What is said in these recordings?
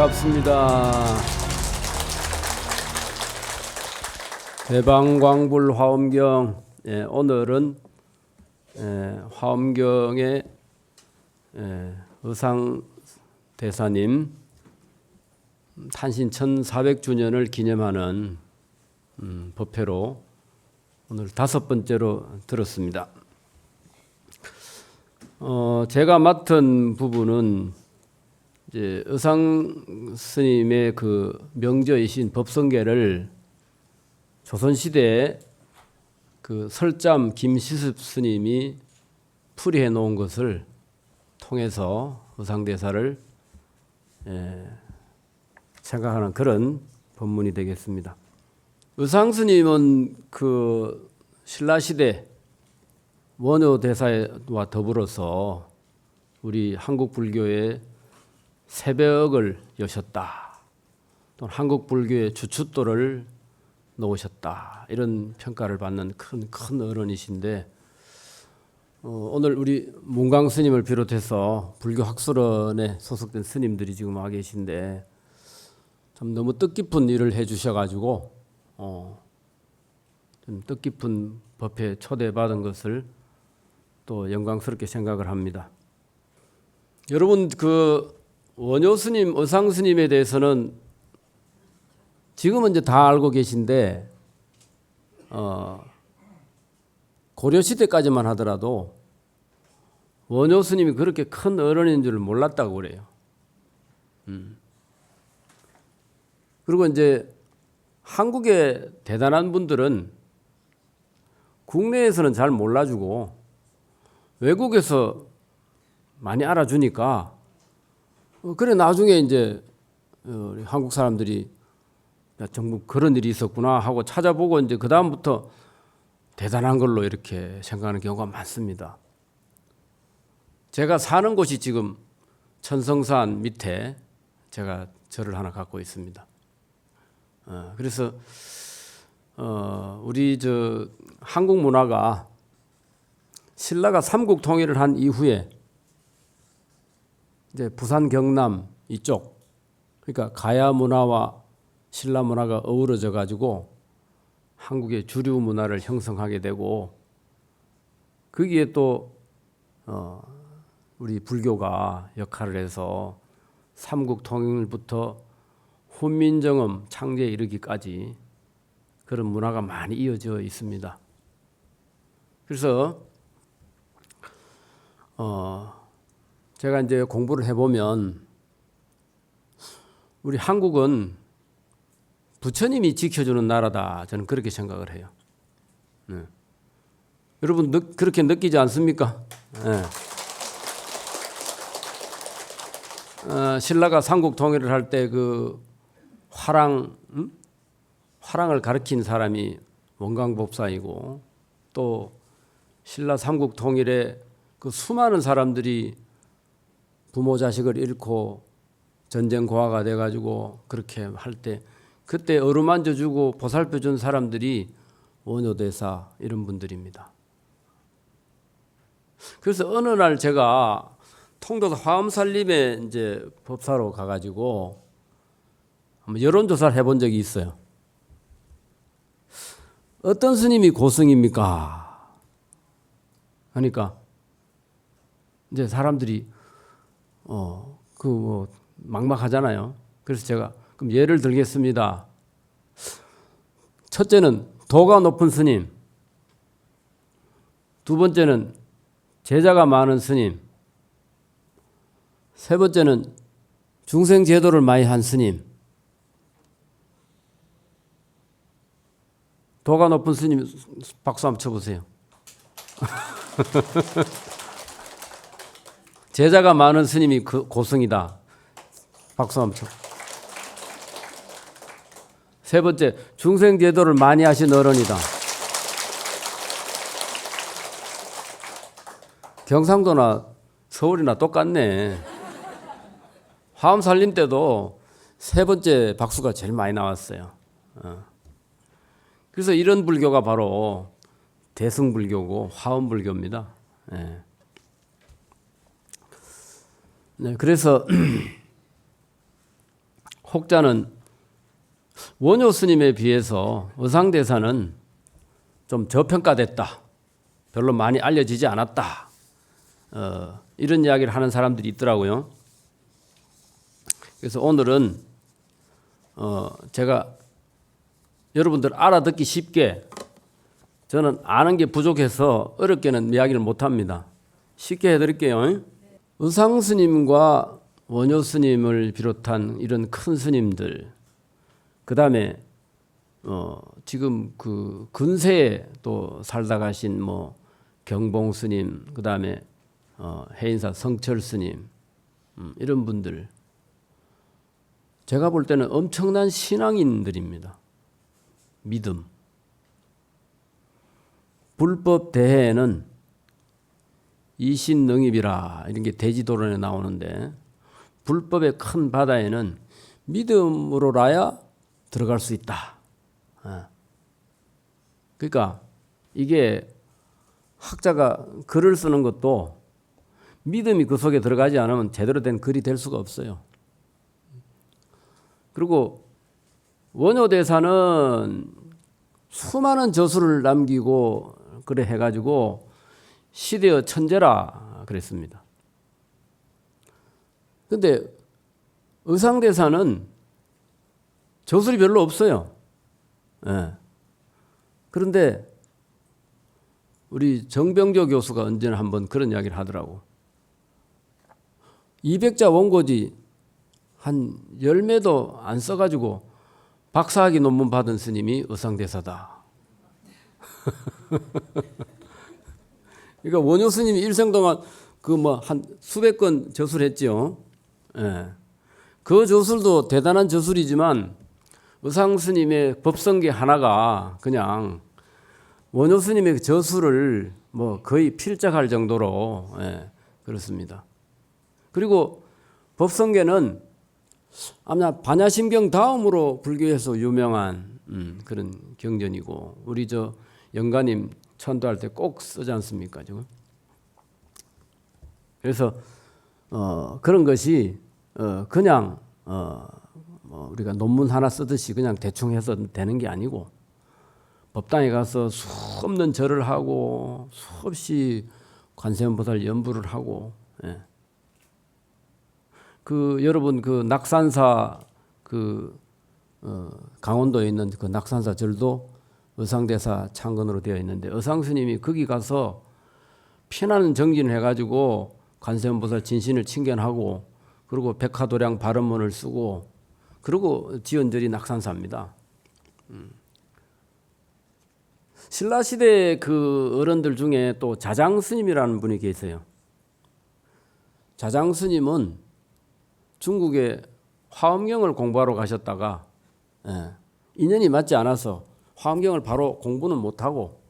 반갑습니다. 대방광불 화엄경, 오늘은 화엄경의 의상대사님 탄신 1400주년을 기념하는 법회로 오늘 5번째로 들었습니다. 제가 맡은 부분은 이제 의상 스님의 그 명저이신 법성계를 조선시대에 그 설잠 김시습 스님이 풀이해 놓은 것을 통해서 의상대사를 생각하는 그런 법문이 되겠습니다. 의상 스님은 그 신라시대 원효대사와 더불어서 우리 한국 불교의 새벽을 여셨다. 또 한국 불교의 주춧돌을 놓으셨다. 이런 평가를 받는 큰 어른이신데 오늘 우리 문강 스님을 비롯해서 불교 학술원에 소속된 스님들이 지금 와 계신데 참 너무 뜻깊은 일을 해주셔가지고 좀 뜻깊은 법회에 초대받은 것을 또 영광스럽게 생각을 합니다. 여러분 그 원효 스님, 의상 스님에 대해서는 지금은 이제 다 알고 계신데 고려 시대까지만 하더라도 원효 스님이 그렇게 큰 어른인 줄 몰랐다고 그래요. 그리고 이제 한국의 대단한 분들은 국내에서는 잘 몰라주고 외국에서 많이 알아주니까 그래 나중에 이제 우리 한국 사람들이 야, 정말 그런 일이 있었구나 하고 찾아보고 이제 그 다음부터 대단한 걸로 이렇게 생각하는 경우가 많습니다. 제가 사는 곳이 지금 천성산 밑에 제가 절을 하나 갖고 있습니다. 그래서 우리 저 한국 문화가 신라가 삼국 통일을 한 이후에 이제 부산 경남 이쪽 그러니까 가야 문화와 신라 문화가 어우러져 가지고 한국의 주류 문화를 형성하게 되고 거기에 또 우리 불교가 역할을 해서 삼국 통일부터 훈민정음 창제에 이르기까지 그런 문화가 많이 이어져 있습니다. 그래서 제가 이제 공부를 해보면 우리 한국은 부처님이 지켜주는 나라다. 저는 그렇게 생각을 해요. 여러분 그렇게 느끼지 않습니까? 신라가 삼국 통일을 할 때 그 화랑을 가르친 사람이 원광법사이고 또 신라 삼국 통일에 그 수많은 사람들이 부모 자식을 잃고 전쟁 고아가 돼가지고 그렇게 할 때 그때 어루만져 주고 보살펴 준 사람들이 원효대사 이런 분들입니다. 그래서 어느 날 제가 통도사 화엄살림에 이제 법사로 가가지고 한번 여론조사를 해본 적이 있어요. 어떤 스님이 고승입니까? 그러니까 이제 사람들이 막막하잖아요. 그래서 제가 그럼 예를 들겠습니다. 첫째는 도가 높은 스님, 두 번째는 제자가 많은 스님, 세 번째는 중생 제도를 많이 한 스님. 도가 높은 스님 박수 한번 쳐보세요. 제자가 많은 스님이 고승이다. 박수 한번 쳐. 세 번째, 중생 제도를 많이 하신 어른이다. 경상도나 서울이나 똑같네. 화엄살림 때도 세 번째 박수가 제일 많이 나왔어요. 그래서 이런 불교가 바로 대승불교고 화엄불교입니다. 네, 그래서 혹자는 원효 스님에 비해서 의상대사는 좀 저평가됐다. 별로 많이 알려지지 않았다. 이런 이야기를 하는 사람들이 있더라고요. 그래서 오늘은 제가 여러분들 알아듣기 쉽게, 저는 아는 게 부족해서 어렵게는 이야기를 못합니다. 쉽게 해드릴게요. 의상 스님과 원효 스님을 비롯한 이런 큰 스님들, 그 다음에 지금 그 근세에 또 살다 가신 뭐 경봉 스님, 그 다음에 해인사 성철 스님, 이런 분들, 제가 볼 때는 엄청난 신앙인들입니다. 믿음. 불법 대해에는 이신능입이라 이런 게 대지도론에 나오는데, 불법의 큰 바다에는 믿음으로라야 들어갈 수 있다. 그러니까 이게 학자가 글을 쓰는 것도 믿음이 그 속에 들어가지 않으면 제대로 된 글이 될 수가 없어요. 그리고 원효대사는 수많은 저술을 남기고 그래 해가지고 시대의 천재라 그랬습니다. 근데 의상대사는 저술이 별로 없어요. 예. 그런데 우리 정병조 교수가 언제나 한번 그런 이야기를 하더라고. 200자 원고지 한 열매도 안 써가지고 박사학위 논문 받은 스님이 의상대사다. 그러니까 원효 스님이 일생 동안 그 뭐 한 수백 건 저술했죠. 예. 그 저술도 대단한 저술이지만 의상 스님의 법성계 하나가 그냥 원효 스님의 저술을 뭐 거의 필적할 정도로, 예, 그렇습니다. 그리고 법성계는 아마 반야심경 다음으로 불교에서 유명한 그런 경전이고, 우리 저 영가님 천도할 때 꼭 쓰지 않습니까? 지금. 그래서 그런 것이 그냥 뭐 우리가 논문 하나 쓰듯이 그냥 대충 해서 되는 게 아니고, 법당에 가서 수없는 절을 하고 수없이 관세음보살 연부를 하고, 예. 그 여러분 그 낙산사 그 강원도에 있는 그 낙산사 절도 의상대사 창건으로 되어 있는데, 의상스님이 거기 가서 피나는 정진을 해가지고 관세음보살 진신을 칭견하고, 그리고 백화도량 발언문을 쓰고, 그리고 지은 절이 낙산사입니다. 신라시대 그 어른들 중에 또 자장스님이라는 분이 계세요. 자장스님은 중국에 화엄경을 공부하러 가셨다가, 예, 인연이 맞지 않아서 화엄경을 바로 공부는 못하고,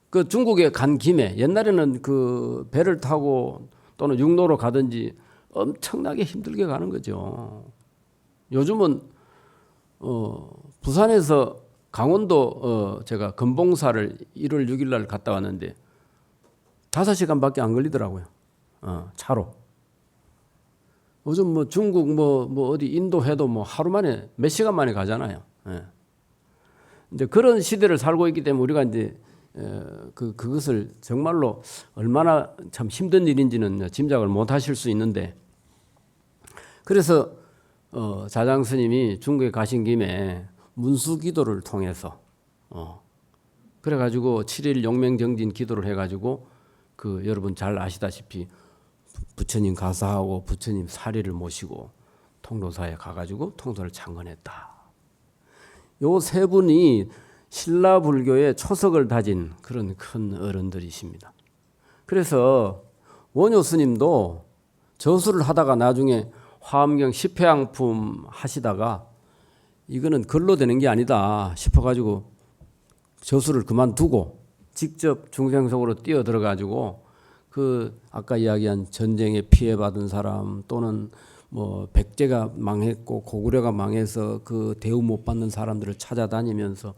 그 중국에 간 김에, 옛날에는 그 배를 타고 또는 육로로 가든지 엄청나게 힘들게 가는 거죠. 요즘은 부산에서 강원도 제가 금봉사를 1월 6일 날 갔다 왔는데 5시간밖에 안 걸리더라고요. 차로. 요즘 뭐 중국 뭐 어디 인도 해도 뭐 하루 만에 몇 시간 만에 가잖아요. 예. 이제 그런 시대를 살고 있기 때문에 우리가 이제 그것을 정말로 얼마나 참 힘든 일인지는 짐작을 못 하실 수 있는데, 그래서 자장 스님이 중국에 가신 김에 문수 기도를 통해서 그래가지고 7일 용맹정진 기도를 해가지고 그 여러분 잘 아시다시피 부처님 가사하고 부처님 사리를 모시고 통도사에 가가지고 통도를 창건했다. 요 세 분이 신라 불교의 초석을 다진 그런 큰 어른들이십니다. 그래서 원효 스님도 저수를 하다가 나중에 화엄경 10회양품 하시다가 이거는 글로 되는 게 아니다 싶어가지고 저수를 그만두고 직접 중생 속으로 뛰어들어가지고 그 아까 이야기한 전쟁에 피해받은 사람, 또는 뭐 백제가 망했고 고구려가 망해서 그 대우 못 받는 사람들을 찾아다니면서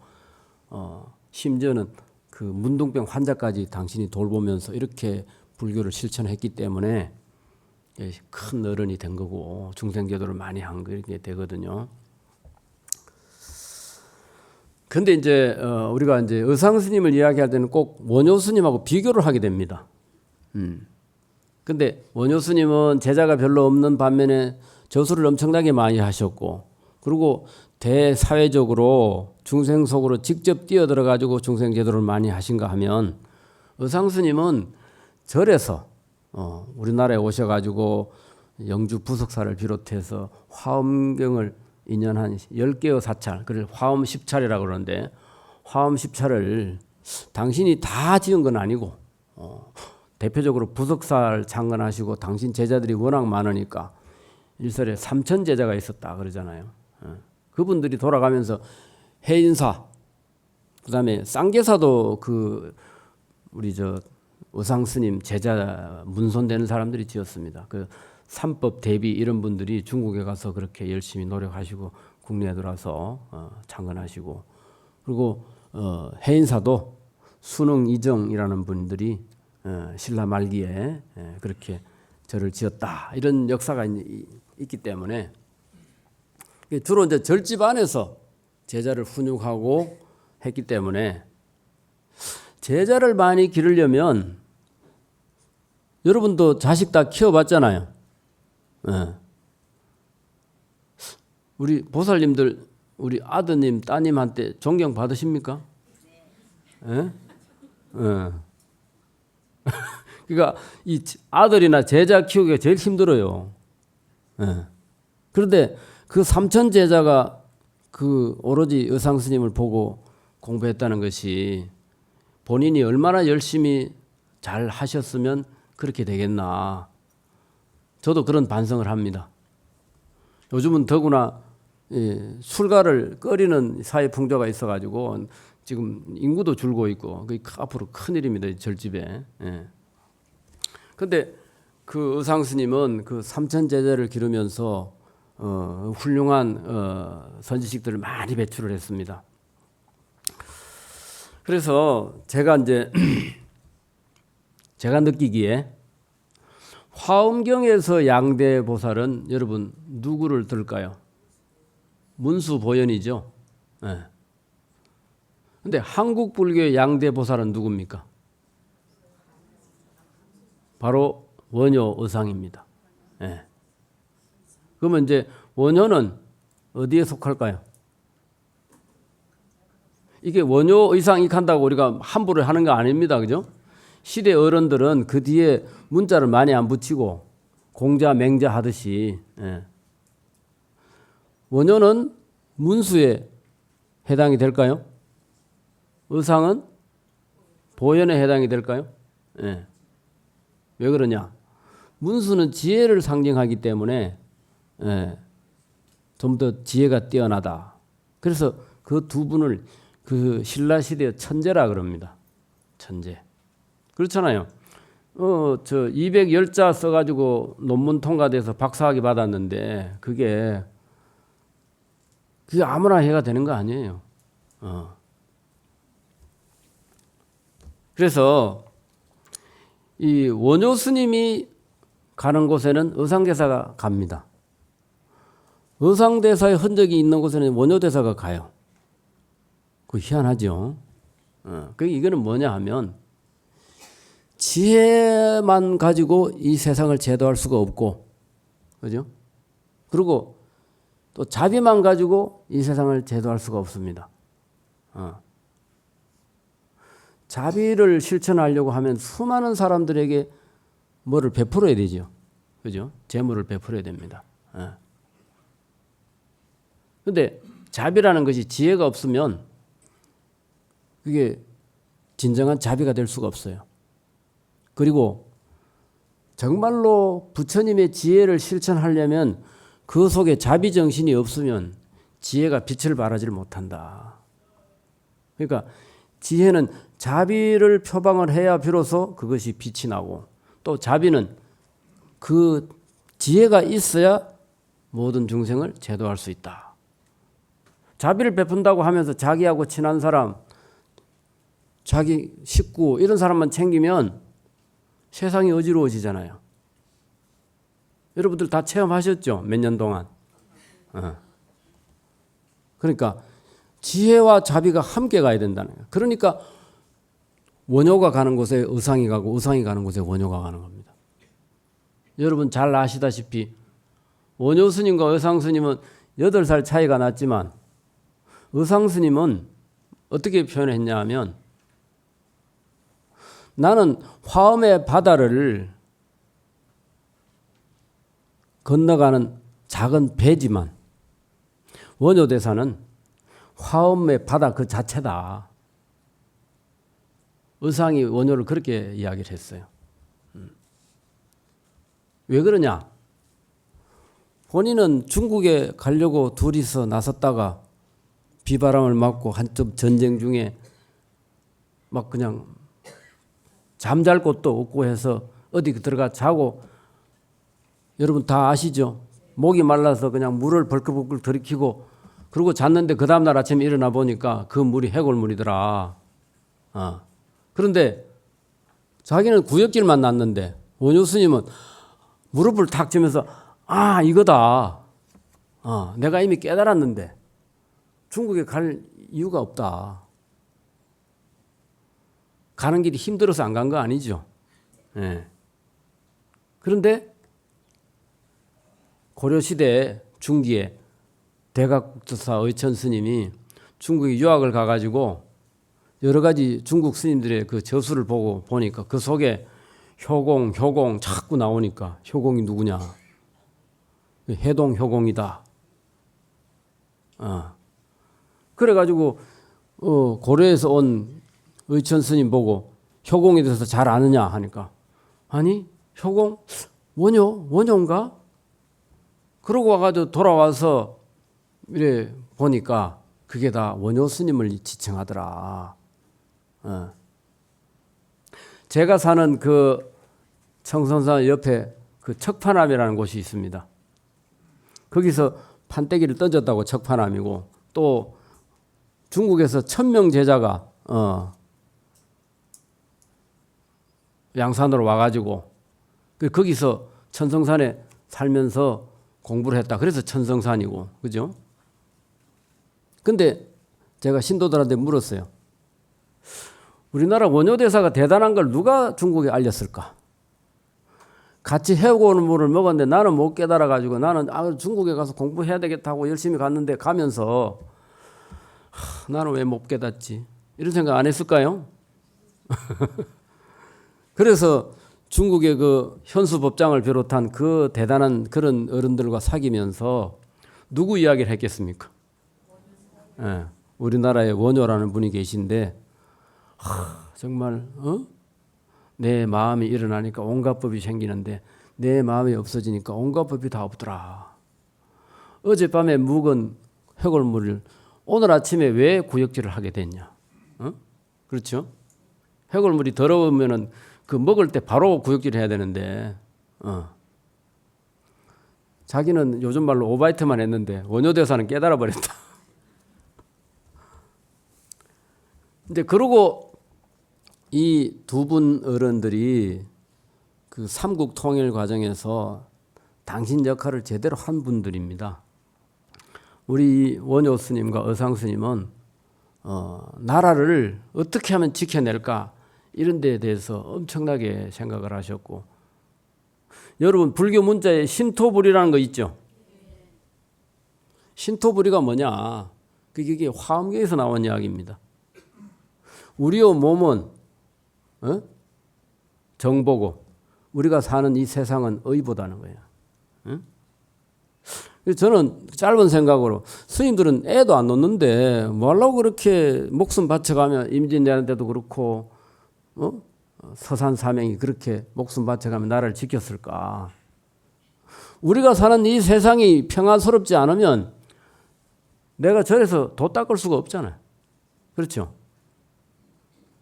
심지어는 그 문둥병 환자까지 당신이 돌보면서 이렇게 불교를 실천했기 때문에 큰 어른이 된 거고 중생제도를 많이 한 게 되거든요. 근데 이제 우리가 이제 의상스님을 이야기할 때는 꼭 원효스님하고 비교를 하게 됩니다. 근데 원효스님은 제자가 별로 없는 반면에 저수를 엄청나게 많이 하셨고, 그리고 대사회적으로 중생 속으로 직접 뛰어들어 가지고 중생 제도를 많이 하신가 하면, 의상스님은 절에서 우리나라에 오셔가지고 영주 부석사를 비롯해서 화엄경을 인연한 10개의 사찰, 그걸 화엄 10차례라고 그러는데, 화엄 10차를 당신이 다 지은 건 아니고 대표적으로 부석사를 창건하시고 당신 제자들이 워낙 많으니까 일설에 3천 제자가 있었다 그러잖아요. 그분들이 돌아가면서 해인사, 그다음에 쌍계사도 우리 의상스님 제자 문손되는 사람들이 지었습니다. 그 삼법 대비 이런 분들이 중국에 가서 그렇게 열심히 노력하시고 국내에 들어와서 창건하시고, 그리고 해인사도 순흥 이정이라는 분들이 신라 말기에 그렇게 절을 지었다, 이런 역사가 있기 때문에 주로 이제 절집 안에서 제자를 훈육하고 했기 때문에, 제자를 많이 기르려면 여러분도 자식 다 키워봤잖아요. 우리 보살님들 우리 아드님 따님한테 존경 받으십니까? 그러니까 이 아들이나 제자 키우기가 제일 힘들어요. 그런데 그 3천 제자가 오로지 의상스님을 보고 공부했다는 것이 본인이 얼마나 열심히 잘 하셨으면 그렇게 되겠나. 저도 그런 반성을 합니다. 요즘은 더구나 술가를 끓이는 사회 풍조가 있어가지고 지금 인구도 줄고 있고 앞으로 큰일입니다, 절집에. 그런데 그 의상스님은 그 3천 제자를 기르면서 훌륭한 선지식들을 많이 배출을 했습니다. 그래서 제가 이제 제가 느끼기에 화엄경에서 양대 보살은 여러분 누구를 들까요? 문수보현이죠. 근데 한국 불교의 양대 보살은 누굽니까? 바로 원효 의상입니다. 그러면 이제 원효는 어디에 속할까요? 이게 원효 의상 익한다고 우리가 함부로 하는 거 아닙니다. 그죠? 시대 어른들은 그 뒤에 문자를 많이 안 붙이고 공자 맹자 하듯이, 원효는 문수에 해당이 될까요? 의상은 보현에 해당이 될까요? 왜 그러냐? 문수는 지혜를 상징하기 때문에 좀 더 지혜가 뛰어나다. 그래서 그 두 분을 그 신라 시대의 천재라 그럽니다. 천재. 그렇잖아요. 저 210자 써가지고 논문 통과돼서 박사학위 받았는데 그게 아무나 해가 되는 거 아니에요. 그래서 이 원효 스님이 가는 곳에는 의상대사가 갑니다. 의상대사의 흔적이 있는 곳에는 원효대사가 가요. 그 희한하죠. 이거는 뭐냐 하면 지혜만 가지고 이 세상을 제도할 수가 없고, 그죠? 그리고 또 자비만 가지고 이 세상을 제도할 수가 없습니다. 자비를 실천하려고 하면 수많은 사람들에게 뭐를 베풀어야 되죠. 그죠? 재물을 베풀어야 됩니다. 근데 자비라는 것이 지혜가 없으면 그게 진정한 자비가 될 수가 없어요. 그리고 정말로 부처님의 지혜를 실천하려면 그 속에 자비 정신이 없으면 지혜가 빛을 발하지 못한다. 그러니까 지혜는 자비를 표방을 해야 비로소 그것이 빛이 나고, 또 자비는 그 지혜가 있어야 모든 중생을 제도할 수 있다. 자비를 베푼다고 하면서 자기하고 친한 사람, 자기 식구 이런 사람만 챙기면 세상이 어지러워지잖아요. 여러분들 다 체험하셨죠? 몇 년 동안. 그러니까 지혜와 자비가 함께 가야 된다는 거예요. 그러니까 원효가 가는 곳에 의상이 가고 의상이 가는 곳에 원효가 가는 겁니다. 여러분 잘 아시다시피 원효 스님과 의상 스님은 8살 차이가 났지만 의상 스님은 어떻게 표현했냐 하면 나는 화엄의 바다를 건너가는 작은 배지만 원효대사는 화엄의 바다 그 자체다. 의상이 원효를 그렇게 이야기를 했어요. 왜 그러냐? 본인은 중국에 가려고 둘이서 나섰다가 비바람을 맞고 한쪽 전쟁 중에 막 그냥 잠잘 곳도 없고 해서 어디 들어가 자고, 여러분 다 아시죠? 목이 말라서 그냥 물을 벌컥벌컥 들이키고 그러고 잤는데 그 다음날 아침에 일어나 보니까 그 물이 해골물이더라. 그런데 자기는 구역질만 났는데 원효 스님은 무릎을 탁 치면서 아 이거다. 내가 이미 깨달았는데 중국에 갈 이유가 없다. 가는 길이 힘들어서 안 간 거 아니죠. 예. 그런데 고려시대 중기에 대각국조사 의천 스님이 중국에 유학을 가가지고 여러 가지 중국 스님들의 그 저수를 보고 보니까 그 속에 효공 자꾸 나오니까 효공이 누구냐? 해동 효공이다. 그래가지고 고려에서 온 의천 스님 보고 효공에 대해서 잘 아느냐 하니까 아니 효공 원효인가? 그러고 와가지고 돌아와서 이래 보니까 그게 다 원효 스님을 지칭하더라. 제가 사는 그 청선산 옆에 그 척파남이라는 곳이 있습니다. 거기서 판때기를 던졌다고 척파남이고, 또 중국에서 1000명 제자가 양산으로 와가지고 거기서 천성산에 살면서 공부를 했다. 그래서 천성산이고, 그죠? 근데 제가 신도들한테 물었어요. 우리나라 원효대사가 대단한 걸 누가 중국에 알렸을까? 같이 해오는 물을 먹었는데 나는 못 깨달아가지고 나는 중국에 가서 공부해야 되겠다고 열심히 갔는데 가면서 나는 왜 못 깨닫지? 이런 생각 안 했을까요? 그래서 중국의 그 현수법장을 비롯한 그 대단한 그런 어른들과 사귀면서 누구 이야기를 했겠습니까? 예, 우리나라에 원효라는 분이 계신데 정말 내 마음이 일어나니까 온갖 법이 생기는데 내 마음이 없어지니까 온갖 법이 다 없더라. 어젯밤에 묵은 해골물을 오늘 아침에 왜 구역질을 하게 됐냐? 그렇죠? 해골물이 더러우면은 그 먹을 때 바로 구역질 해야 되는데 자기는 요즘 말로 오바이트만 했는데 원효대사는 깨달아 버렸다. 이제 그러고 이 두 분 어른들이 그 삼국 통일 과정에서 당신 역할을 제대로 한 분들입니다. 우리 원효 스님과 의상 스님은 나라를 어떻게 하면 지켜낼까 이런 데에 대해서 엄청나게 생각을 하셨고, 여러분 불교 문자에 신토불이라는 거 있죠? 신토불이가 뭐냐? 그게 화엄경에서 나온 이야기입니다. 우리의 몸은 정보고 우리가 사는 이 세상은 의보다는 거예요. 저는 짧은 생각으로 스님들은 애도 안 놓는데 뭐하려고 그렇게 목숨 바쳐가며 임진왜란때도 그렇고 서산사명이 그렇게 목숨 바쳐가며 나라를 지켰을까? 우리가 사는 이 세상이 평안스럽지 않으면 내가 절에서 도 닦을 수가 없잖아요. 그렇죠?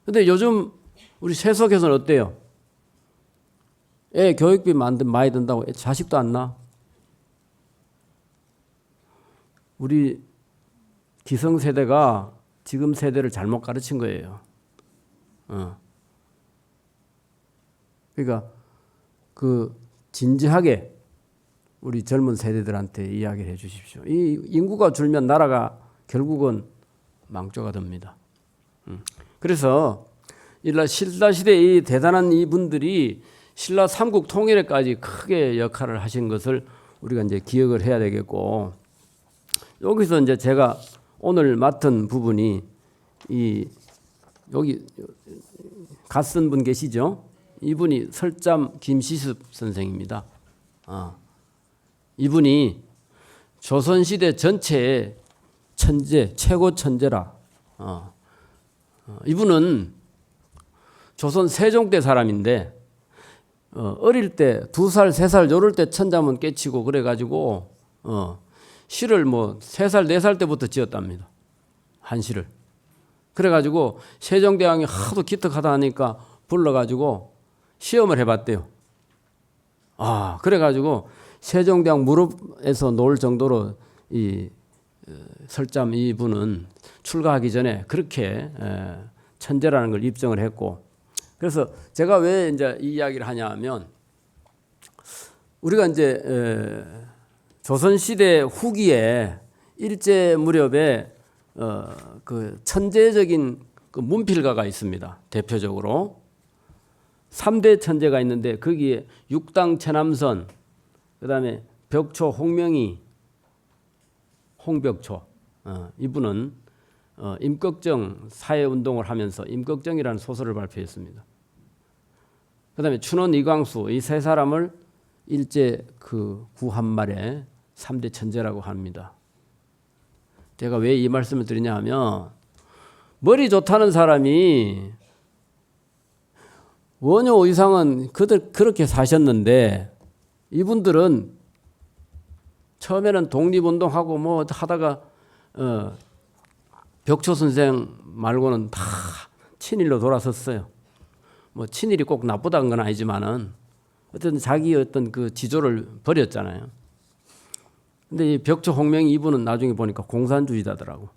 근데 요즘 우리 세속에서는 어때요? 애 교육비 많이 든다고 자식도 안 낳아? 우리 기성세대가 지금 세대를 잘못 가르친 거예요. 그러니까 그 진지하게 우리 젊은 세대들한테 이야기를 해 주십시오. 이 인구가 줄면 나라가 결국은 망조가 됩니다. 그래서 신라 시대의 이 대단한 이분들이 신라 삼국 통일에까지 크게 역할을 하신 것을 우리가 이제 기억을 해야 되겠고, 여기서 이제 제가 오늘 맡은 부분이 여기 갓쓴 분 계시죠? 이분이 설잠 김시습 선생입니다. 이분이 조선시대 전체의 천재, 최고 천재라. 이분은 조선 세종 때 사람인데 어릴 때 2살, 3살 요럴 때 천잠은 깨치고 그래가지고 시를 뭐 3살, 4살 때부터 지었답니다. 한시를. 그래가지고 세종대왕이 하도 기특하다 하니까 불러가지고 시험을 해봤대요. 그래가지고 세종대왕 무릎에서 놓을 정도로 이 설잠 이분은 출가하기 전에 그렇게 천재라는 걸 입증을 했고, 그래서 제가 왜 이제 이 이야기를 하냐면, 우리가 이제 조선시대 후기에 일제 무렵에 그 천재적인 그 문필가가 있습니다. 대표적으로 3대 천재가 있는데 거기에 육당 최남선, 그다음에 벽초 홍명희, 홍벽초, 이분은 임꺽정 사회운동을 하면서 임꺽정이라는 소설을 발표했습니다. 그다음에 춘원 이광수, 이 세 사람을 일제 그 구한 말에 3대 천재라고 합니다. 제가 왜 이 말씀을 드리냐 하면, 머리 좋다는 사람이 원효 의상은 그들 그렇게 사셨는데, 이분들은 처음에는 독립운동하고 뭐 하다가 벽초 선생 말고는 다 친일로 돌아섰어요. 뭐 친일이 꼭 나쁘다는 건 아니지만은 어떤 자기 어떤 그 지조를 버렸잖아요. 근데 이 벽초 홍명희 이분은 나중에 보니까 공산주의자더라고.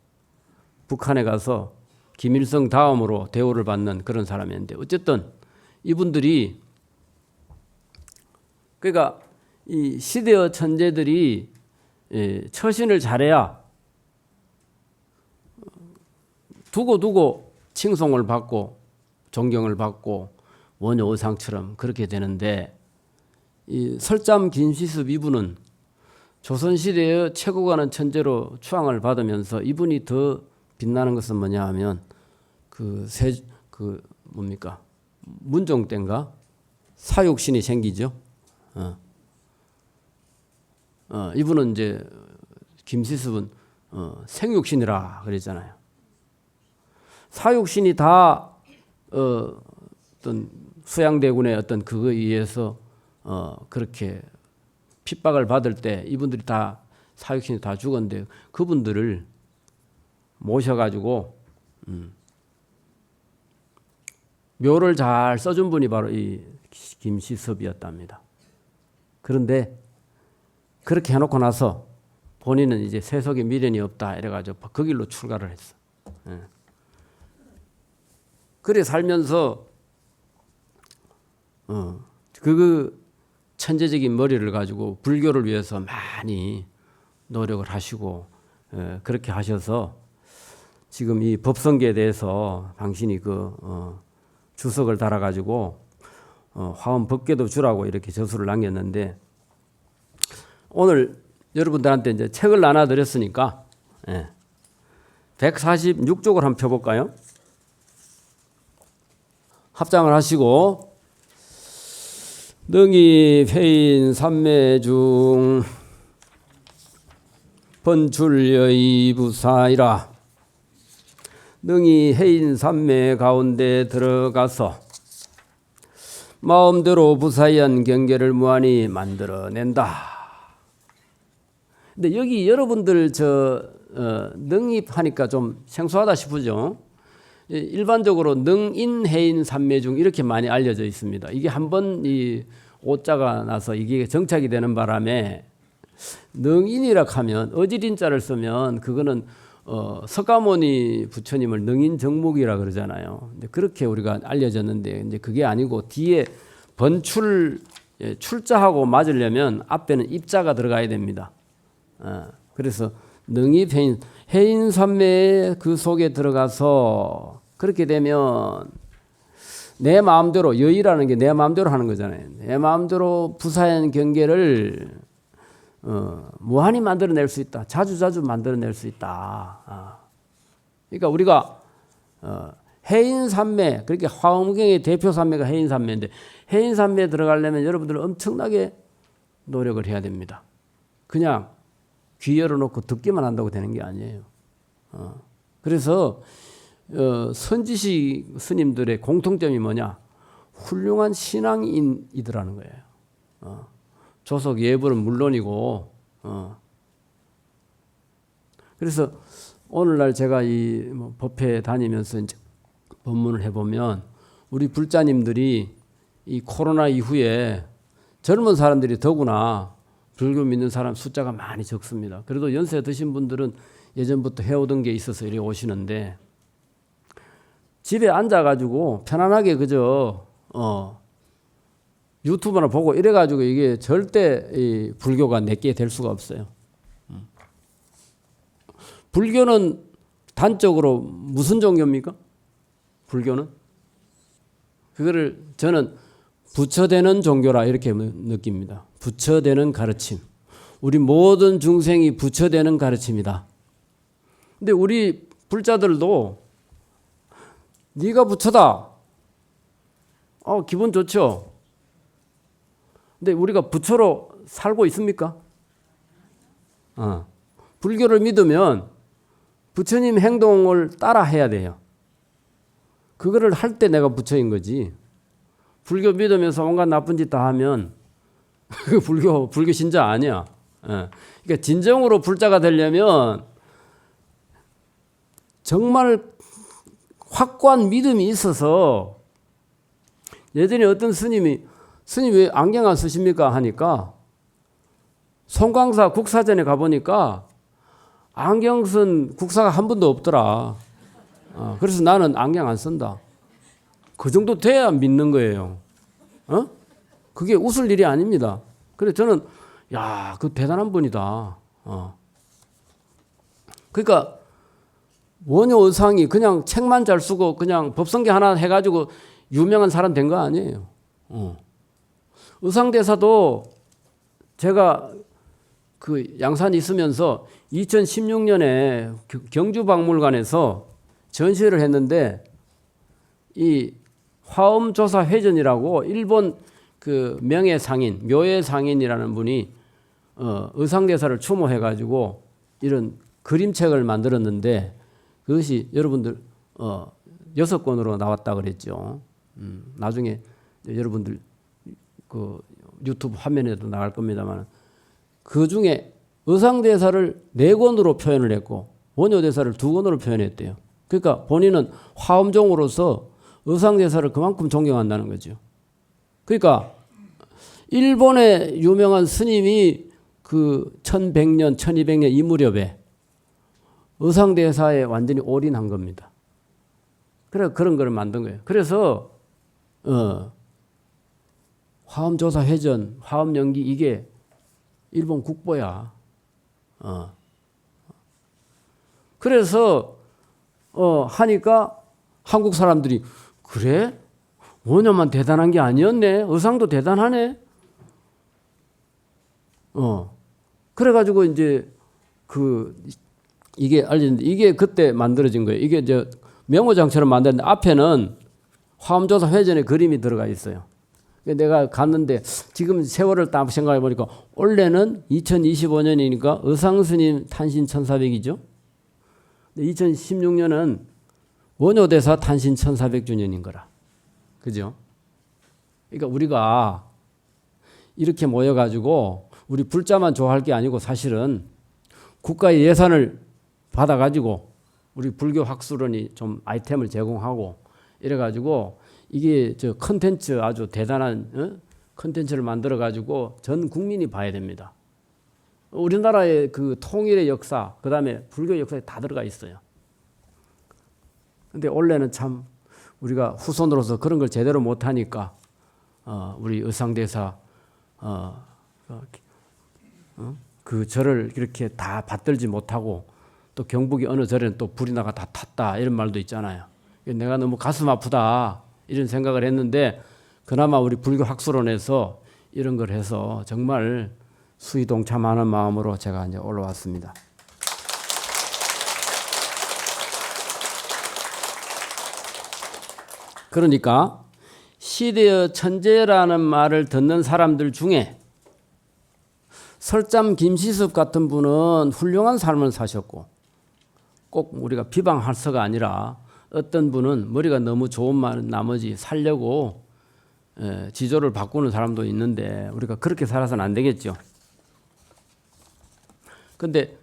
북한에 가서 김일성 다음으로 대우를 받는 그런 사람이었는데, 어쨌든 이분들이, 그러니까 이 시대의 천재들이 처신을 잘해야 두고두고 칭송을 받고 존경을 받고 원효 의상처럼 그렇게 되는데, 이 설잠 김시습 이분은 조선시대의 최고 가는 천재로 추앙을 받으면서, 이분이 더 빛나는 것은 뭐냐 하면 뭡니까? 문종 때인가? 사육신이 생기죠. 이분은 이제 김시습은 생육신이라 그랬잖아요. 사육신이 다 어떤 수양대군의 어떤 그거에 의해서 그렇게 핍박을 받을 때 이분들이 다 사육신이 다 죽었는데, 그분들을 모셔가지고 묘를 잘 써준 분이 바로 이 김시섭이었답니다. 그런데 그렇게 해놓고 나서 본인은 이제 세속에 미련이 없다 이래가지고 그 길로 출가를 했어. 그래 살면서 그 천재적인 머리를 가지고 불교를 위해서 많이 노력을 하시고 그렇게 하셔서 지금 이 법성계에 대해서 당신이 주석을 달아가지고 화엄 법계도 주라고 이렇게 저수를 남겼는데, 오늘 여러분들한테 이제 책을 나눠드렸으니까 146쪽을 한번 펴볼까요? 합장을 하시고, 능이 회인 삼매중 번출여의 부사이라. 능이 해인 삼매 가운데 들어가서 마음대로 부사연 경계를 무한히 만들어낸다. 근데 여기 여러분들 능입하니까 좀 생소하다 싶으죠? 일반적으로 능인해인 삼매중 이렇게 많이 알려져 있습니다. 이게 한번 이 오자가 나서 이게 정착이 되는 바람에 능인이라 하면 어지린자를 쓰면 그거는 석가모니 부처님을 능인정목이라 그러잖아요. 근데 그렇게 우리가 알려졌는데, 이제 그게 아니고 뒤에 번출 출자하고 맞으려면 앞에는 입자가 들어가야 됩니다. 그래서 능입 해인산매의 그 속에 들어가서 그렇게 되면 내 마음대로, 여의라는 게 내 마음대로 하는 거잖아요. 내 마음대로 부사한 경계를 무한히 만들어낼 수 있다. 자주 만들어낼 수 있다. 그러니까 우리가 해인산매, 그렇게 화엄경의 대표 산매가 해인산매인데 해인산매에 들어가려면 여러분들 엄청나게 노력을 해야 됩니다. 그냥 귀 열어놓고 듣기만 한다고 되는 게 아니에요. 그래서 선지식 스님들의 공통점이 뭐냐? 훌륭한 신앙인이더라는 거예요. 조속 예불은 물론이고. 그래서 오늘날 제가 이 법회 다니면서 이제 법문을 해보면 우리 불자님들이 이 코로나 이후에 젊은 사람들이 더구나 불교 믿는 사람 숫자가 많이 적습니다. 그래도 연세 드신 분들은 예전부터 해오던 게 있어서 이리 오시는데 집에 앉아가지고 편안하게 그저 유튜브나 보고 이래가지고 이게 절대 이 불교가 내게 될 수가 없어요. 불교는 단적으로 무슨 종교입니까? 불교는? 그거를 저는 부처되는 종교라 이렇게 느낍니다. 부처되는 가르침. 우리 모든 중생이 부처되는 가르침이다. 근데 우리 불자들도 네가 부처다. 기분 좋죠. 근데 우리가 부처로 살고 있습니까? 불교를 믿으면 부처님 행동을 따라 해야 돼요. 그거를 할 때 내가 부처인 거지. 불교 믿으면서 온갖 나쁜 짓 다 하면 그 불교 신자 아니야. 그러니까 진정으로 불자가 되려면 정말 확고한 믿음이 있어서 예전에 어떤 스님 왜 안경 안 쓰십니까? 하니까 송광사 국사전에 가보니까 안경 쓴 국사가 한 분도 없더라. 그래서 나는 안경 안 쓴다. 그 정도 돼야 믿는 거예요. 그게 웃을 일이 아닙니다. 그래서 저는 그 대단한 분이다. 그러니까 원효 의상이 그냥 책만 잘 쓰고 그냥 법성계 하나 해가지고 유명한 사람 된 거 아니에요. 의상대사도 제가 그 양산에 있으면서 2016년에 경주박물관에서 전시회를 했는데 이 화엄조사회전이라고 일본 그 명예상인, 묘예상인이라는 분이 의상대사를 추모해가지고 이런 그림책을 만들었는데 그것이 여러분들 6권으로 나왔다 그랬죠. 나중에 여러분들 그 유튜브 화면에도 나갈 겁니다만 그 중에 의상대사를 4권으로 표현을 했고 원효대사를 2권으로 표현했대요. 그러니까 본인은 화엄종으로서 의상대사를 그만큼 존경한다는 거죠. 그러니까 일본의 유명한 스님이 그 1100년, 1200년 이 무렵에 의상대사에 완전히 올인한 겁니다. 그래 그런 걸 만든 거예요. 그래서 화엄조사회전, 화엄연기 이게 일본 국보야. 그래서 하니까 한국 사람들이 그래? 원효만 대단한 게 아니었네. 의상도 대단하네. 그래가지고 이제 이게 알려졌는데 이게 그때 만들어진 거예요. 이게 명호장처럼 만들었는데 앞에는 화엄조사 회전의 그림이 들어가 있어요. 내가 갔는데 지금 세월을 딱 생각해 보니까 올해는 2025년이니까 의상스님 탄신 1400이죠. 2016년은 원효대사 탄신 1400주년인 거라. 그죠? 그러니까 우리가 이렇게 모여가지고 우리 불자만 좋아할 게 아니고 사실은 국가의 예산을 받아가지고 우리 불교 학술원이 좀 아이템을 제공하고 이래가지고 이게 컨텐츠 아주 대단한 컨텐츠를 만들어가지고 전 국민이 봐야 됩니다. 우리나라의 그 통일의 역사, 그 다음에 불교 역사에 다 들어가 있어요. 근데 원래는 참 우리가 후손으로서 그런 걸 제대로 못하니까 우리 의상대사 그 절을 이렇게 다 받들지 못하고 또 경북이 어느 절에는 또 불이 나가 다 탔다 이런 말도 있잖아요. 내가 너무 가슴 아프다 이런 생각을 했는데 그나마 우리 불교 학술원에서 이런 걸 해서 정말 수의 동참하는 마음으로 제가 이제 올라왔습니다. 그러니까 시대의 천재라는 말을 듣는 사람들 중에 설잠 김시섭 같은 분은 훌륭한 삶을 사셨고 꼭 우리가 비방할서가 아니라 어떤 분은 머리가 너무 좋은 나머지 살려고 지조를 바꾸는 사람도 있는데 우리가 그렇게 살아서는 안 되겠죠. 근데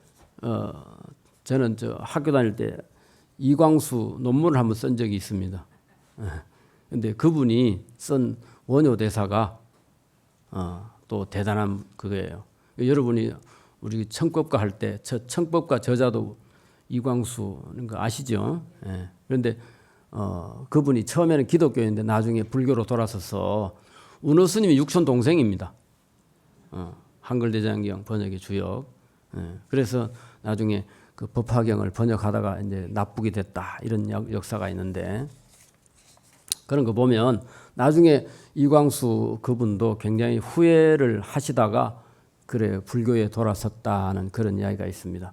저는 학교 다닐 때 이광수 논문을 한번 쓴 적이 있습니다. 근데 그분이 쓴 원효 대사가 또 대단한 그거예요. 여러분이 우리 청법과 할 때 청법과 저자도 이광수는 거 아시죠? 예. 그런데 그분이 처음에는 기독교인데 나중에 불교로 돌아서서 운호 스님이 육촌 동생입니다. 한글대장경 번역의 주역. 예. 그래서 나중에 그 법화경을 번역하다가 이제 납북이 됐다 이런 역사가 있는데 그런 거 보면 나중에 이광수 그분도 굉장히 후회를 하시다가 그래 불교에 돌아섰다는 그런 이야기가 있습니다.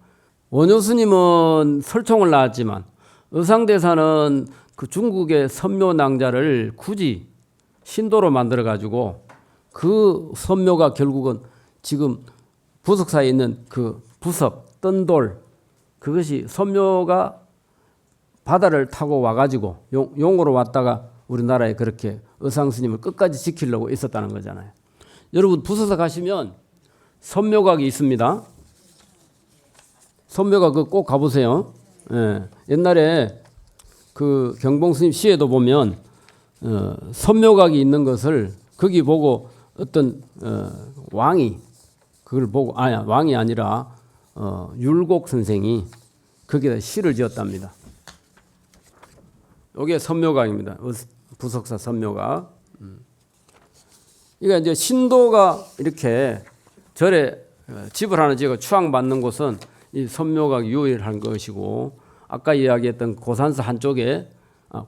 원효 스님은 설총을 낳았지만 의상대사는 그 중국의 선묘낭자를 굳이 신도로 만들어 가지고 그 선묘가 결국은 지금 부석사에 있는 그 부석 뜬돌 그것이 선묘가 바다를 타고 와가지고 용으로 왔다가 우리나라에 그렇게 의상 스님을 끝까지 지키려고 있었다는 거잖아요. 여러분 부석사 가시면 선묘각이 있습니다. 선묘각 꼭 가보세요. 예. 옛날에 그 경봉 스님 시에도 보면 선묘각이 있는 것을 거기 보고 어떤 왕이 그걸 보고 왕이 아니라 율곡 선생이 거기다 시를 지었답니다. 이게 선묘각입니다. 부석사 선묘각. 이게 이제 신도가 이렇게 절에 집을 하나 지어 추앙받는 곳은 이 선묘각 유일한 것이고 아까 이야기했던 고산사 한쪽에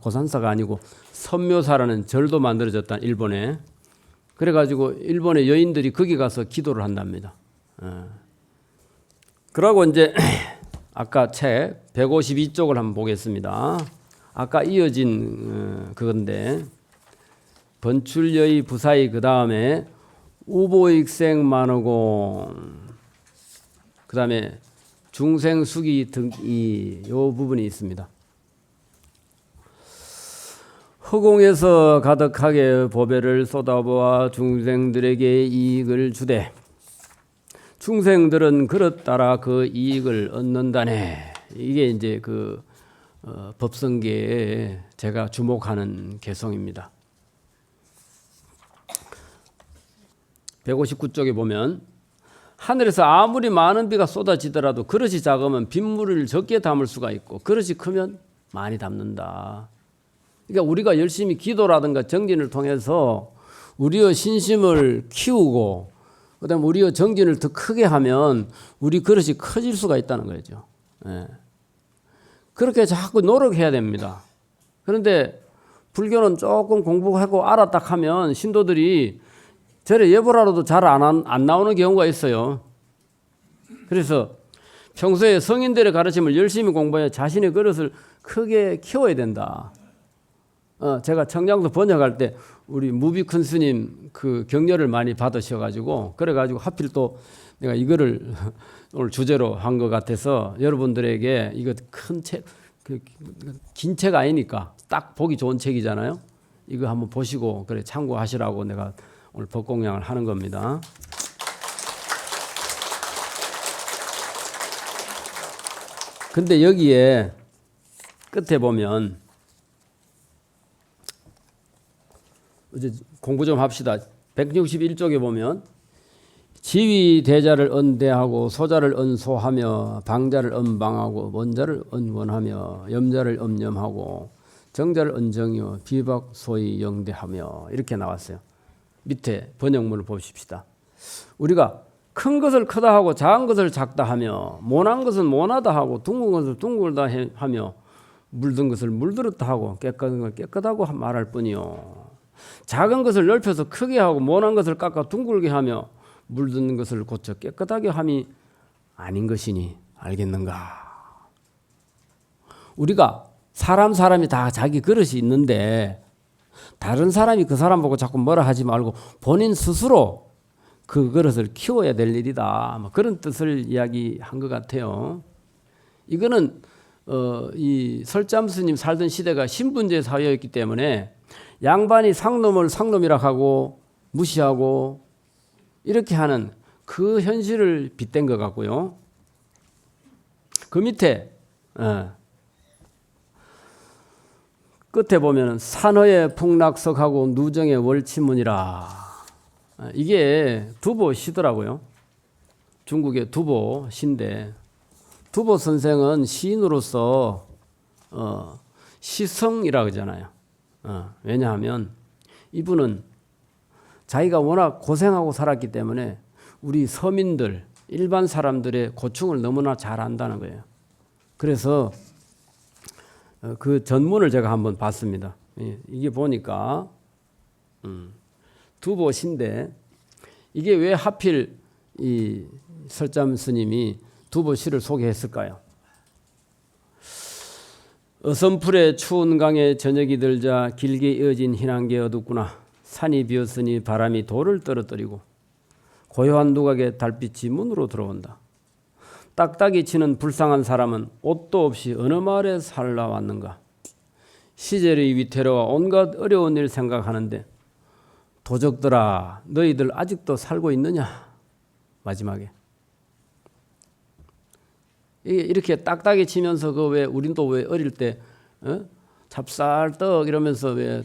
고산사가 아니고 선묘사라는 절도 만들어졌다 일본에. 그래가지고 일본의 여인들이 거기 가서 기도를 한답니다. 그러고 이제 아까 책 152쪽을 한번 보겠습니다. 아까 이어진 그건데 번출여의 부사의 그 다음에 우보익생 만어공 그 다음에 중생수기 등이 요 부분이 있습니다. 허공에서 가득하게 보배를 쏟아부어 중생들에게 이익을 주되 중생들은 그릇 따라 그 이익을 얻는다네. 이게 이제 그 법성계에 제가 주목하는 개성입니다. 159쪽에 보면 하늘에서 아무리 많은 비가 쏟아지더라도 그릇이 작으면 빗물을 적게 담을 수가 있고 그릇이 크면 많이 담는다. 그러니까 우리가 열심히 기도라든가 정진을 통해서 우리의 신심을 키우고 그다음에 우리의 정진을 더 크게 하면 우리 그릇이 커질 수가 있다는 거죠. 예. 그렇게 자꾸 노력해야 됩니다. 그런데 불교는 조금 공부하고 알았다 하면 신도들이 절에 예보라도 잘 안 나오는 경우가 있어요. 그래서 평소에 성인들의 가르침을 열심히 공부해 자신의 그릇을 크게 키워야 된다. 제가 청량도 번역할 때 우리 무비큰 스님 그 격려를 많이 받으셔가지고 그래가지고 하필 또 내가 이거를 오늘 주제로 한 것 같아서 여러분들에게 이거 큰 책, 긴 책 아니니까 딱 보기 좋은 책이잖아요. 이거 한번 보시고 그래 참고하시라고 내가 오늘 법공양을 하는 겁니다. 근데 여기에 끝에 보면 이제 공부 좀 합시다. 161쪽에 보면 지위 대자를 언대하고 소자를 언소하며 방자를 언방하고 원자를 언원하며 염자를 엄염하고 정자를 언정이요 비박 소위 영대하며 이렇게 나왔어요. 밑에 번역문을 보십시다. 우리가 큰 것을 크다 하고 작은 것을 작다 하며 모난 것은 모나다 하고 둥근 것을 둥글다 하며 물든 것을 물들었다 하고 깨끗한 걸 깨끗하고 말할 뿐이요. 작은 것을 넓혀서 크게 하고 모난 것을 깎아 둥글게 하며 물든 것을 고쳐 깨끗하게 함이 아닌 것이니 알겠는가? 우리가 사람이 다 자기 그릇이 있는데 다른 사람이 그 사람 보고 자꾸 뭐라 하지 말고 본인 스스로 그 그릇을 키워야 될 일이다. 뭐 그런 뜻을 이야기한 것 같아요. 이거는 이 설잠 스님 살던 시대가 신분제 사회였기 때문에 양반이 상놈을 상놈이라 하고 무시하고 이렇게 하는 그 현실을 빗댄 것 같고요. 그 밑에 끝에 보면 산허의 풍락석하고 누정의 월치문이라. 이게 두보 시더라고요. 중국의 두보 시인데 두보 선생은 시인으로서 시성이라고 그러잖아요. 왜냐하면 이분은 자기가 워낙 고생하고 살았기 때문에 우리 서민들 일반 사람들의 고충을 너무나 잘 안다는 거예요. 그래서 그 전문을 제가 한번 봤습니다. 이게 보니까 두보 시인데 이게 왜 하필 이 설잠 스님이 두보 시를 소개했을까요? 어선풀에 추운 강에 저녁이 들자 길게 이어진 흰 안개 어둡구나. 산이 비었으니 바람이 돌을 떨어뜨리고 고요한 누각에 달빛이 문으로 들어온다. 딱딱이 치는 불쌍한 사람은 옷도 없이 어느 마을에 살라 왔는가. 시절의 위태로와 온갖 어려운 일 생각하는데 도적들아 너희들 아직도 살고 있느냐. 마지막에 이렇게 딱딱이 치면서 그 왜 우린도 왜 어릴 때 찹쌀떡 이러면서 왜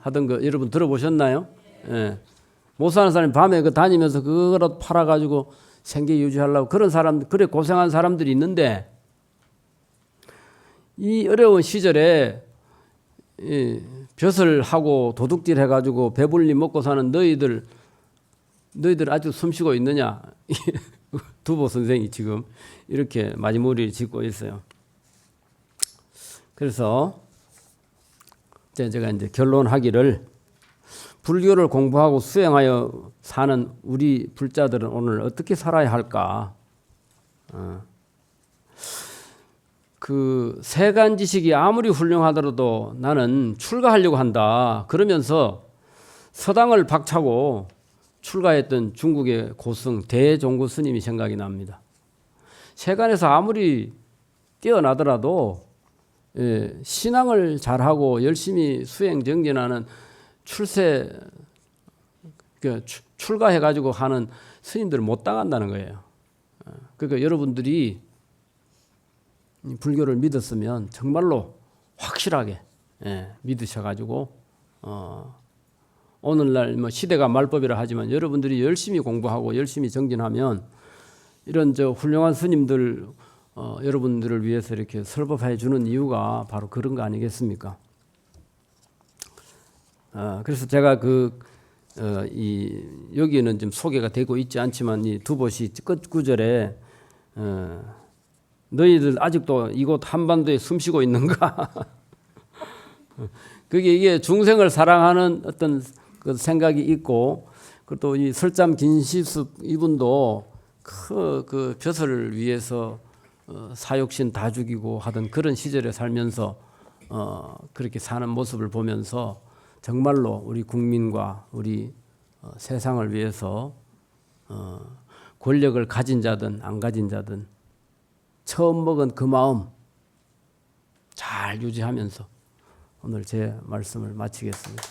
하던 거 여러분 들어보셨나요? 예. 못 사는 사람이 밤에 그 다니면서 그거라도 팔아가지고 생계 유지하려고 그런 사람 그래 고생한 사람들이 있는데 이 어려운 시절에 벼슬 하고 도둑질 해가지고 배불리 먹고 사는 너희들 아직 숨쉬고 있느냐? 두보 선생이 지금 이렇게 마지막을 짓고 있어요. 그래서 제가 이제 결론하기를 불교를 공부하고 수행하여 사는 우리 불자들은 오늘 어떻게 살아야 할까? 그 세간 지식이 아무리 훌륭하더라도 나는 출가하려고 한다. 그러면서 서당을 박차고 출가했던 중국의 고승 대종구 스님이 생각이 납니다. 세간에서 아무리 뛰어나더라도 신앙을 잘하고 열심히 수행 정진하는 출가해가지고 하는 스님들을 못 당한다는 거예요. 그러니까 여러분들이 불교를 믿었으면 정말로 확실하게 믿으셔가지고 오늘날 뭐 시대가 말법이라 하지만 여러분들이 열심히 공부하고 열심히 정진하면 이런 훌륭한 스님들 여러분들을 위해서 이렇게 설법해 주는 이유가 바로 그런 거 아니겠습니까? 그래서 제가 여기는 좀 소개가 되고 있지 않지만 이 두보시 끝 구절에 너희들 아직도 이곳 한반도에 숨쉬고 있는가? 그게 이게 중생을 사랑하는 어떤 그 생각이 있고 또 이 설잠 긴시습 이분도 그 벼슬을 위해서 사육신 다 죽이고 하던 그런 시절에 살면서 그렇게 사는 모습을 보면서 정말로 우리 국민과 우리 세상을 위해서 권력을 가진 자든 안 가진 자든 처음 먹은 그 마음 잘 유지하면서 오늘 제 말씀을 마치겠습니다.